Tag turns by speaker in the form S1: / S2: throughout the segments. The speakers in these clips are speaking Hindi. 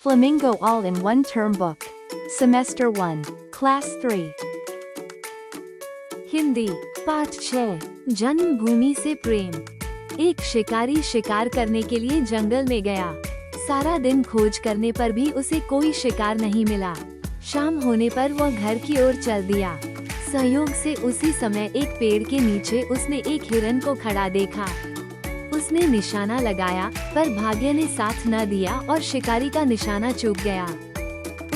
S1: Flamingo All-in-One Term Book. Semester 1, Class 3. Hindi पाठ 6 जन्मभूमि से प्रेम। एक शिकारी शिकार करने के लिए जंगल में गया। सारा दिन खोज करने पर भी उसे कोई शिकार नहीं मिला। शाम होने पर वह घर की ओर चल दिया। संयोग से उसी समय एक पेड़ के नीचे उसने एक हिरन को खड़ा देखा। उसने निशाना लगाया, पर भाग्य ने साथ न दिया और शिकारी का निशाना चूक गया।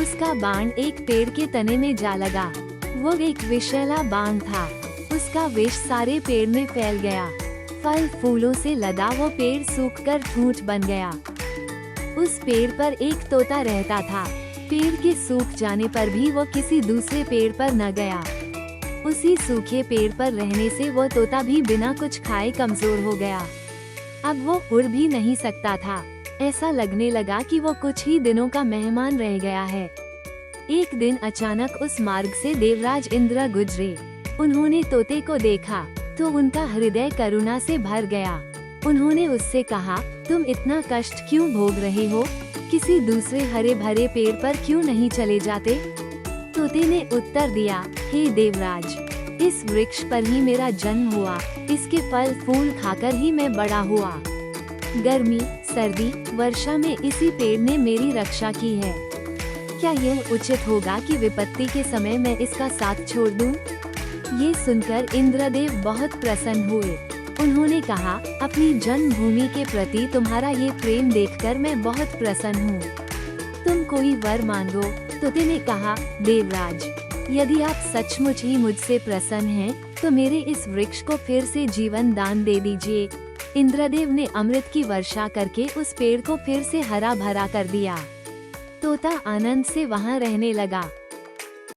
S1: उसका बाण एक पेड़ के तने में जा लगा। वो एक विषैला बाण था। उसका विष सारे पेड़ में फैल गया। फल फूलों से लदा वो पेड़ सूखकर ठूंठ बन गया। उस पेड़ पर एक तोता रहता था। पेड़ के सूख जाने पर भी वो किसी दूसरे पेड़ पर न गया। उसी सूखे पेड़ पर रहने से वो तोता भी बिना कुछ खाए कमजोर हो गया। अब वो उड़ भी नहीं सकता था। ऐसा लगने लगा कि वो कुछ ही दिनों का मेहमान रह गया है। एक दिन अचानक उस मार्ग से देवराज इंद्र गुजरे। उन्होंने तोते को देखा तो उनका हृदय करुणा से भर गया। उन्होंने उससे कहा, तुम इतना कष्ट क्यों भोग रहे हो? किसी दूसरे हरे भरे पेड़ पर क्यों नहीं चले जाते? तोते ने उत्तर दिया, हे देवराज, इस वृक्ष पर ही मेरा जन्म हुआ। इसके फल फूल खाकर ही मैं बड़ा हुआ। गर्मी, सर्दी, वर्षा में इसी पेड़ ने मेरी रक्षा की है। क्या यह उचित होगा कि विपत्ति के समय मैं इसका साथ छोड़ दूं? ये सुनकर इंद्रदेव बहुत प्रसन्न हुए। उन्होंने कहा, अपनी जन्मभूमि के प्रति तुम्हारा ये प्रेम देखकर मैं बहुत प्रसन्न हूँ। तुम कोई वर मांगो। तोते ने कहा, देवराज, यदि आप सचमुच ही मुझसे प्रसन्न हैं, तो मेरे इस वृक्ष को फिर से जीवन दान दे दीजिए। इंद्रदेव ने अमृत की वर्षा करके उस पेड़ को फिर से हरा भरा कर दिया। तोता आनंद से वहाँ रहने लगा।